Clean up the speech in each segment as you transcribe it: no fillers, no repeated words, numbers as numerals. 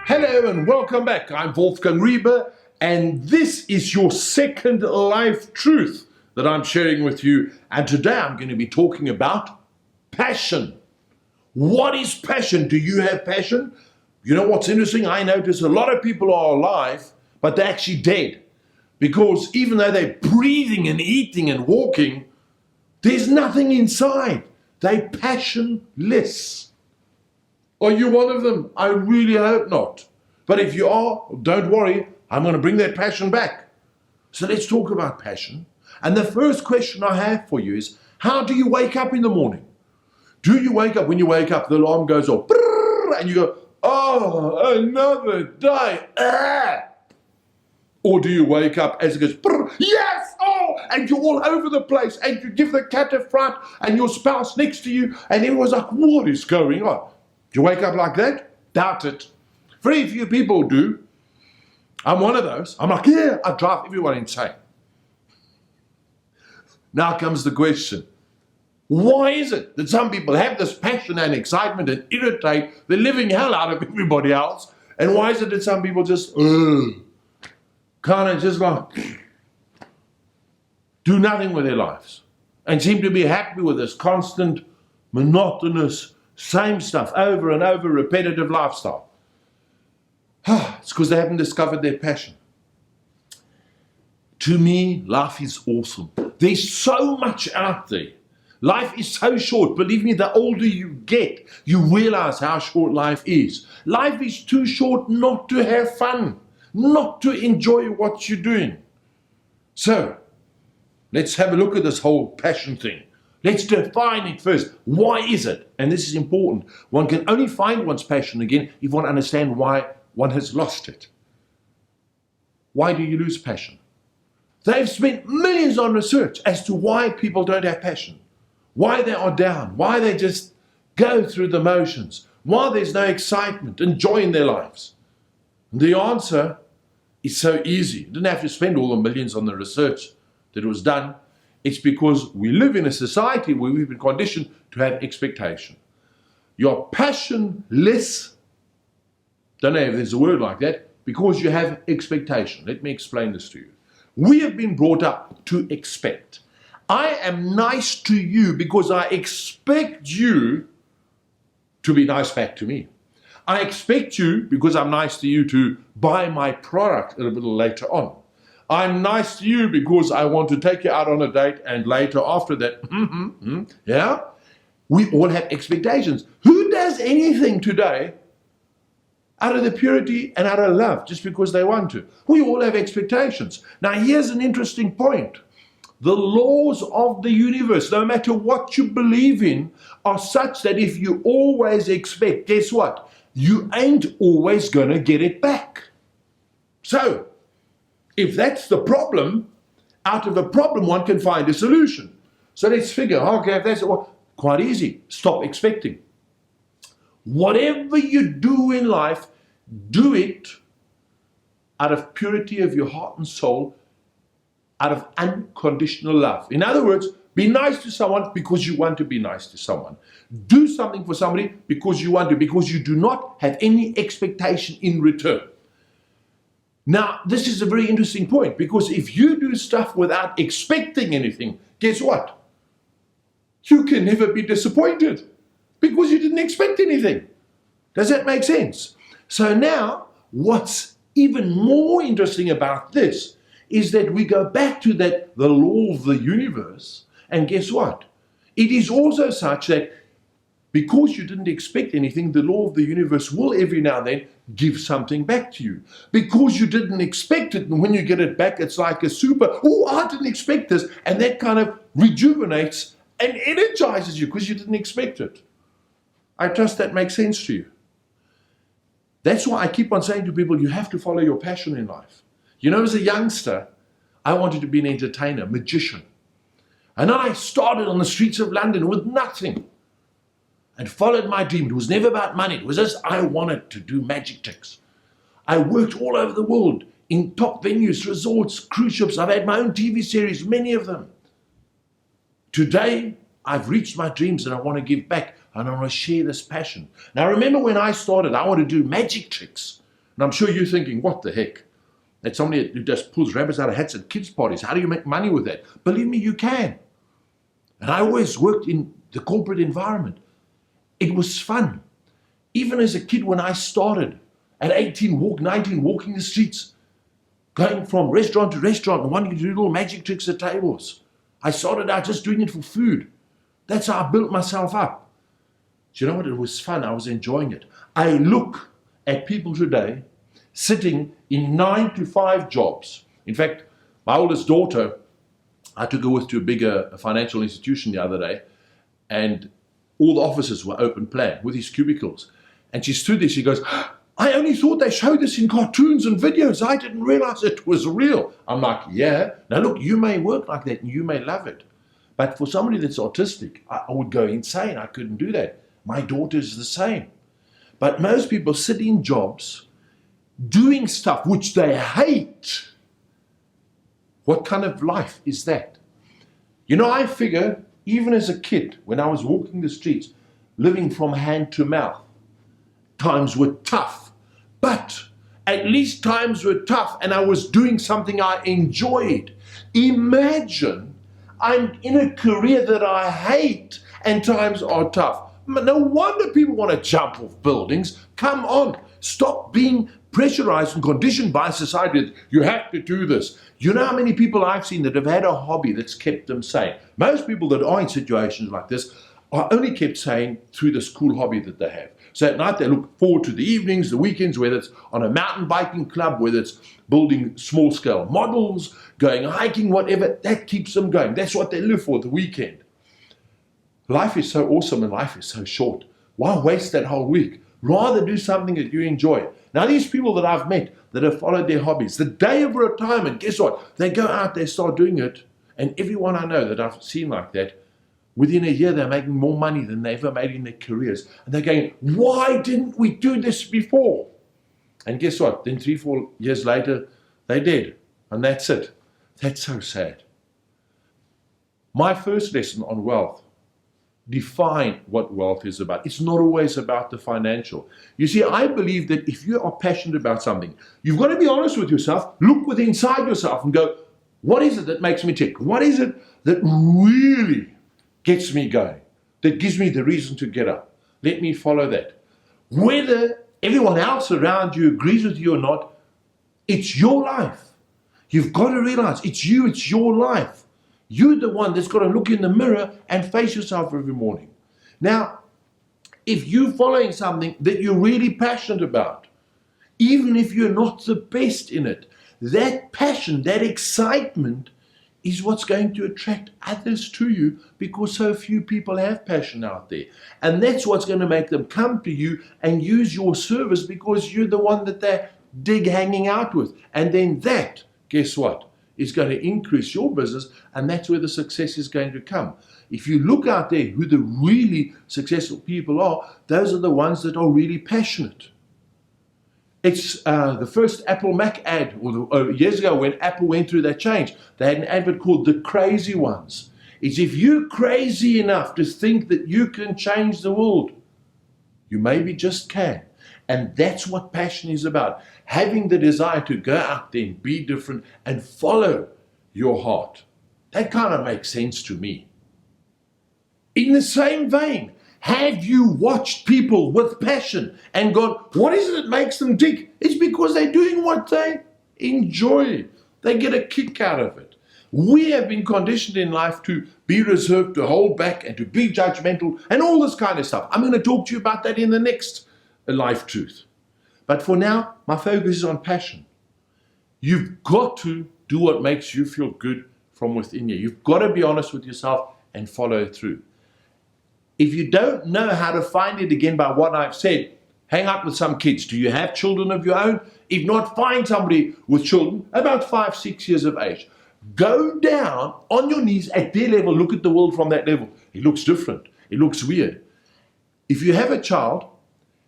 Hello and welcome back. I'm Wolfgang Riebe, and this is your second life truth that I'm sharing with you. And today I'm going to be talking about passion. What is passion? Do you have passion? You know what's interesting? I notice a lot of people are alive, but they're actually dead. Because even though they're breathing and eating and walking, there's nothing inside. They're passionless. Are you one of them? I really hope not. But if you are, don't worry, I'm going to bring that passion back. So let's talk about passion. And the first question I have for you is, how do you wake up in the morning? Do you wake up, when you wake up, the alarm goes off, and you go, oh, another day. Or do you wake up as it goes, yes, oh, and you're all over the place, and you give the cat a fright, and your spouse next to you, and everyone's like, what is going on? Do you wake up like that? Doubt it. Very few people do. I'm one of those. I'm like, yeah, I drive everyone insane. Now comes the question. Why is it that some people have this passion and excitement and irritate the living hell out of everybody else? And why is it that some people just, kind of just like, do nothing with their lives and seem to be happy with this constant, monotonous, same stuff, over and over, repetitive lifestyle? It's because they haven't discovered their passion. To me, life is awesome. There's so much out there. Life is so short. Believe me, the older you get, you realize how short life is. Life is too short not to have fun, not to enjoy what you're doing. So, let's have a look at this whole passion thing. Let's define it first. Why is it? And this is important. One can only find one's passion again if one understands why one has lost it. Why do you lose passion? They've spent millions on research as to why people don't have passion, why they are down, why they just go through the motions, why there's no excitement and joy in their lives. And the answer is so easy. You didn't have to spend all the millions on the research that was done. It's because we live in a society where we've been conditioned to have expectation. You're passionless, don't know if there's a word like that, because you have expectation. Let me explain this to you. We have been brought up to expect. I am nice to you because I expect you to be nice back to me. I expect you, because I'm nice to you, to buy my product a little later on. I'm nice to you because I want to take you out on a date, and later after that, yeah? We all have expectations. Who does anything today out of the purity and out of love just because they want to? We all have expectations. Now here's an interesting point. The laws of the universe, no matter what you believe in, are such that if you always expect, guess what? You ain't always going to get it back. So, if that's the problem, out of a problem one can find a solution. So let's figure, okay, if that's quite easy. Stop expecting. Whatever you do in life, do it out of purity of your heart and soul, out of unconditional love. In other words, be nice to someone because you want to be nice to someone. Do something for somebody because you want to, because you do not have any expectation in return. Now, this is a very interesting point, because if you do stuff without expecting anything, guess what? You can never be disappointed because you didn't expect anything. Does that make sense? So now, what's even more interesting about this is that we go back to the law of the universe, and guess what? It is also such that because you didn't expect anything, the law of the universe will every now and then give something back to you. Because you didn't expect it, and when you get it back, it's like a super, oh, I didn't expect this, and that kind of rejuvenates and energizes you because you didn't expect it. I trust that makes sense to you. That's why I keep on saying to people, you have to follow your passion in life. You know, as a youngster, I wanted to be an entertainer, magician. And I started on the streets of London with nothing and followed my dream. It was never about money. It was just I wanted to do magic tricks. I worked all over the world in top venues, resorts, cruise ships. I've had my own TV series, many of them. Today, I've reached my dreams and I want to give back and I want to share this passion. Now, remember when I started, I wanted to do magic tricks. And I'm sure you're thinking, what the heck? That's somebody who just pulls rabbits out of hats at kids' parties. How do you make money with that? Believe me, you can. And I always worked in the corporate environment. It was fun. Even as a kid when I started, at 18, 19, walking the streets, going from restaurant to restaurant and wanting to do little magic tricks at tables. I started out just doing it for food. That's how I built myself up. Do you know what? It was fun. I was enjoying it. I look at people today sitting in 9-to-5 jobs. In fact, my oldest daughter, I took her with to a bigger financial institution the other day, and all the offices were open plan with these cubicles. And she stood there, she goes, I only thought they showed this in cartoons and videos. I didn't realize it was real. I'm like, yeah. Now look, you may work like that and you may love it. But for somebody that's autistic, I would go insane. I couldn't do that. My daughter's the same. But most people sit in jobs doing stuff which they hate. What kind of life is that? You know, I figure, even as a kid, when I was walking the streets, living from hand to mouth, times were tough. But at least times were tough and I was doing something I enjoyed. Imagine I'm in a career that I hate and times are tough. No wonder people want to jump off buildings. Come on, stop being pressurized and conditioned by society that you have to do this. You know how many people I've seen that have had a hobby that's kept them sane? Most people that are in situations like this are only kept sane through this cool hobby that they have. So at night they look forward to the evenings, the weekends, whether it's on a mountain biking club, whether it's building small scale models, going hiking, whatever, that keeps them going. That's what they live for, the weekend. Life is so awesome and life is so short. Why waste that whole week? Rather do something that you enjoy. Now these people that I've met that have followed their hobbies, the day of retirement, guess what? They go out, they start doing it, and everyone I know that I've seen like that, within a year, they're making more money than they ever made in their careers. And they're going, why didn't we do this before? And guess what? Then 3-4 years later, they did. And that's it. That's so sad. My first lesson on wealth, define what wealth is about. It's not always about the financial. You see, I believe that if you are passionate about something, you've got to be honest with yourself, look within inside yourself and go, what is it that makes me tick? What is it that really gets me going, that gives me the reason to get up? Let me follow that. Whether everyone else around you agrees with you or not, it's your life. You've got to realize it's you, it's your life. You're the one that's got to look in the mirror and face yourself every morning. Now, if you're following something that you're really passionate about, even if you're not the best in it, that passion, that excitement is what's going to attract others to you, because so few people have passion out there. And that's what's going to make them come to you and use your service, because you're the one that they dig hanging out with. And then that, guess what, is going to increase your business, and that's where the success is going to come. If you look out there who the really successful people are, those are the ones that are really passionate. It's the first Apple Mac ad, or years ago when Apple went through that change, they had an advert called The Crazy Ones. It's if you're crazy enough to think that you can change the world, you maybe just can. And that's what passion is about. Having the desire to go out there and be different and follow your heart. That kind of makes sense to me. In the same vein, have you watched people with passion and gone, what is it that makes them tick? It's because they're doing what they enjoy. They get a kick out of it. We have been conditioned in life to be reserved, to hold back, and to be judgmental, and all this kind of stuff. I'm going to talk to you about that in the next Life Truth. But for now, my focus is on passion. You've got to do what makes you feel good from within you. You've got to be honest with yourself and follow through. If you don't know how to find it again by what I've said, hang out with some kids. Do you have children of your own? If not, find somebody with children about 5-6 years of age. Go down on your knees at their level. Look at the world from that level. It looks different. It looks weird. If you have a child,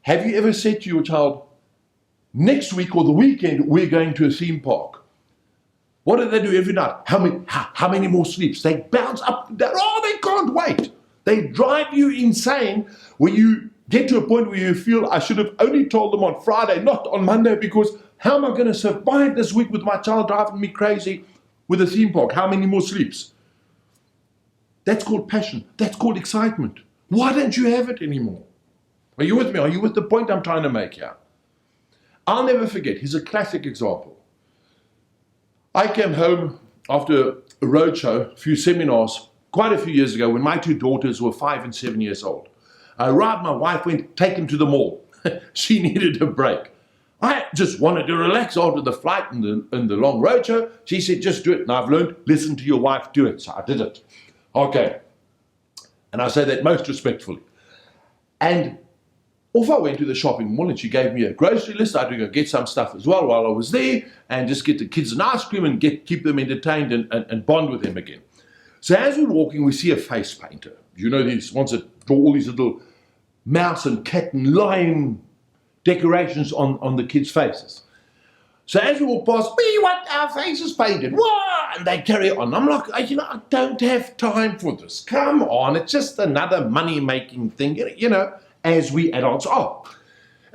have you ever said to your child, next week or the weekend, we're going to a theme park? What do they do every night? How many more sleeps? They bounce up and down. Oh, they can't wait. They drive you insane when you get to a point where you feel I should have only told them on Friday, not on Monday, because how am I going to survive this week with my child driving me crazy with a theme park? How many more sleeps? That's called passion. That's called excitement. Why don't you have it anymore? Are you with me? Are you with the point I'm trying to make here? I'll never forget. Here's a classic example. I came home after a roadshow, a few seminars, quite a few years ago when my two daughters were 5 and 7 years old. I arrived, my wife went, take them to the mall. She needed a break. I just wanted to relax after the flight and the long roadshow. She said, just do it. And I've learned, listen to your wife, do it. So I did it. Okay. And I say that most respectfully. And off I went to the shopping mall and she gave me a grocery list. I had to go get some stuff as well while I was there and just get the kids an ice cream and keep them entertained and bond with them again. So as we're walking, we see a face painter. You know these ones that draw all these little mouse and cat and lion decorations on the kids' faces. So as we walk past, we want our faces painted. What? And they carry on. I'm like, I don't have time for this. Come on, it's just another money-making thing, as we adults are.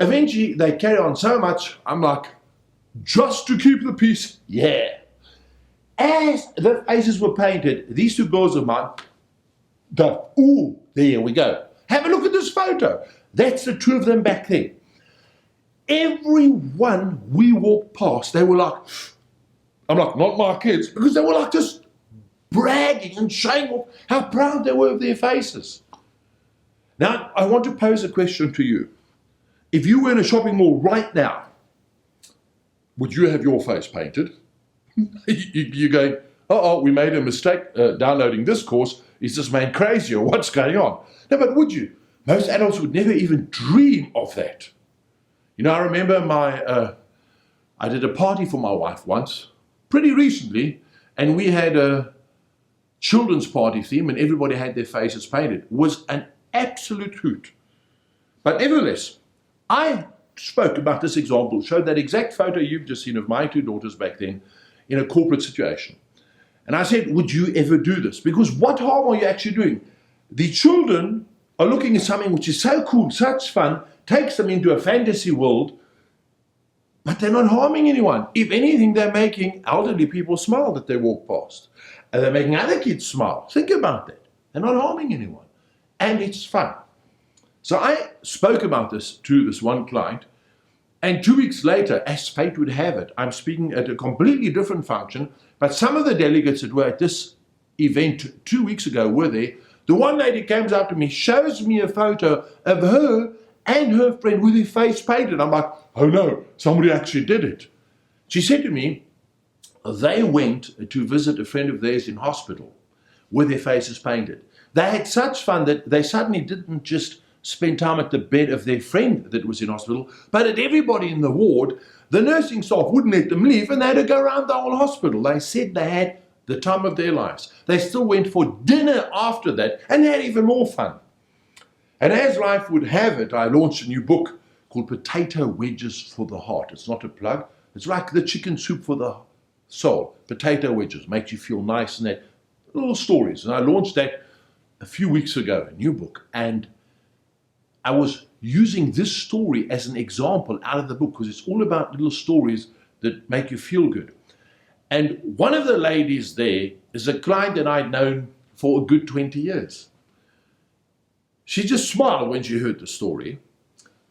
Eventually, they carry on so much, I'm like, just to keep the peace, yeah. As the faces were painted, these two girls of mine go, ooh, there we go. Have a look at this photo. That's the two of them back there. Everyone we walked past, they were like, I'm like, not my kids, because they were like just bragging and showing off how proud they were of their faces. Now, I want to pose a question to you. If you were in a shopping mall right now, would you have your face painted? You're going, we made a mistake downloading this course. Is this man crazy or what's going on? No, but would you? Most adults would never even dream of that. I remember I did a party for my wife once, pretty recently, and we had a children's party theme and everybody had their faces painted. It was an absolute hoot. But nevertheless, I spoke about this example, showed that exact photo you've just seen of my two daughters back then in a corporate situation. And I said, would you ever do this? Because what harm are you actually doing? The children are looking at something which is so cool, such fun, takes them into a fantasy world, but they're not harming anyone. If anything, they're making elderly people smile that they walk past. And they're making other kids smile. Think about that. They're not harming anyone. And it's fun. So I spoke about this to this one client, and 2 weeks later, as fate would have it, I'm speaking at a completely different function, but some of the delegates that were at this event 2 weeks ago were there. The one lady comes up to me, shows me a photo of her and her friend with her face painted. I'm like, oh no, somebody actually did it. She said to me, they went to visit a friend of theirs in hospital with their faces painted. They had such fun that they suddenly didn't just spend time at the bed of their friend that was in hospital, but at everybody in the ward. The nursing staff wouldn't let them leave and they had to go around the whole hospital. They said they had the time of their lives. They still went for dinner after that and they had even more fun. And as life would have it, I launched a new book called Potato Wedges for the Heart. It's not a plug. It's like the chicken soup for the soul. Potato wedges makes you feel nice and that little stories. And I launched that a few weeks ago, a new book. And I was using this story as an example out of the book because it's all about little stories that make you feel good. And one of the ladies there is a client that I'd known for a good 20 years. She just smiled when she heard the story.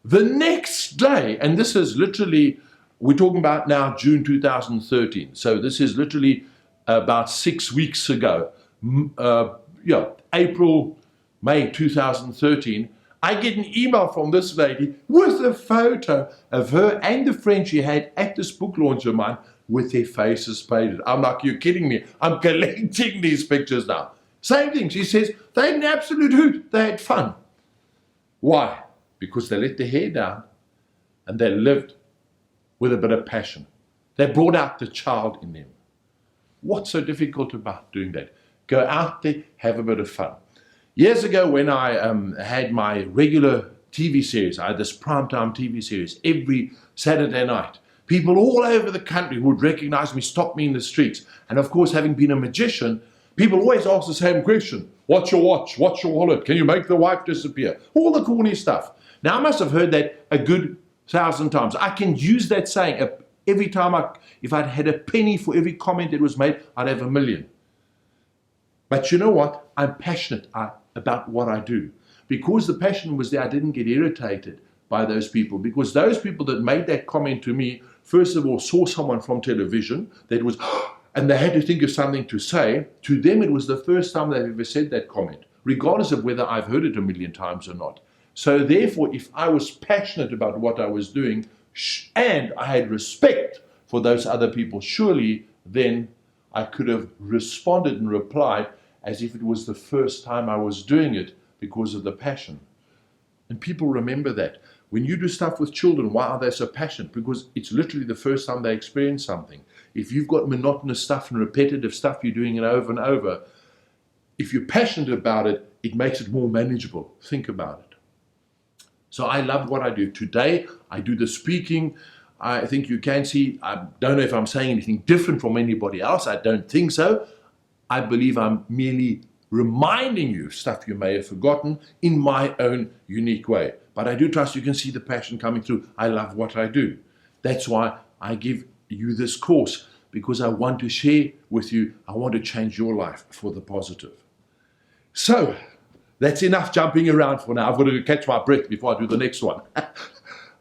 The next day, and this is literally, we're talking about now June 2013, so this is literally about 6 weeks ago, April, May 2013, I get an email from this lady with a photo of her and the friend she had at this book launch of mine with their faces painted. I'm like, you're kidding me. I'm collecting these pictures now. Same thing. She says, they had an absolute hoot. They had fun. Why? Because they let their hair down and they lived with a bit of passion. They brought out the child in them. What's so difficult about doing that? Go out there, have a bit of fun. Years ago when I had my regular TV series, I had this primetime TV series every Saturday night. People all over the country would recognize me, stop me in the streets. And of course, having been a magician, People always ask the same question. What's your watch? What's your wallet? Can you make the wife disappear? All the corny stuff. Now, I must have heard that a good 1,000 times. I can use that saying every time if I'd had a penny for every comment that was made, I'd have 1,000,000. But you know what? I'm passionate about what I do. Because the passion was there, I didn't get irritated by those people. Because those people that made that comment to me, first of all, saw someone from television that was, and they had to think of something to say. To them, it was the first time they've ever said that comment, regardless of whether I've heard it 1,000,000 times or not. So therefore, if I was passionate about what I was doing, and I had respect for those other people, surely then I could have responded and replied as if it was the first time I was doing it because of the passion. And people remember that. When you do stuff with children, why are they so passionate? Because it's literally the first time they experience something. If you've got monotonous stuff and repetitive stuff, you're doing it over and over. If you're passionate about it, it makes it more manageable. Think about it. So I love what I do. Today, I do the speaking. I think you can see, I don't know if I'm saying anything different from anybody else. I don't think so. I believe I'm merely reminding you of stuff you may have forgotten in my own unique way. But I do trust you can see the passion coming through. I love what I do. That's why I give you this course, because I want to share with you. I want to change your life for the positive. So that's enough jumping around for now. I've got to catch my breath before I do the next one.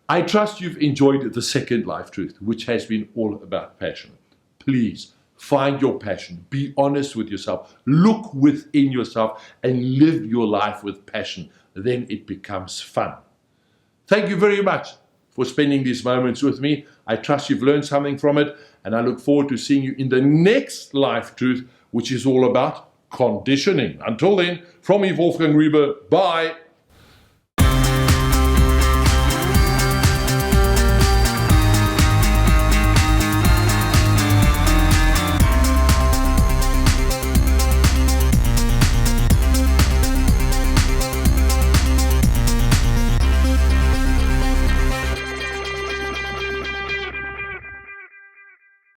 I trust you've enjoyed the second life truth, which has been all about passion. Please find your passion. Be honest with yourself. Look within yourself and live your life with passion. Then it becomes fun. Thank you very much for spending these moments with me. I trust you've learned something from it, and I look forward to seeing you in the next life truth, which is all about conditioning. Until then, from me, Wolfgang Riebe, bye.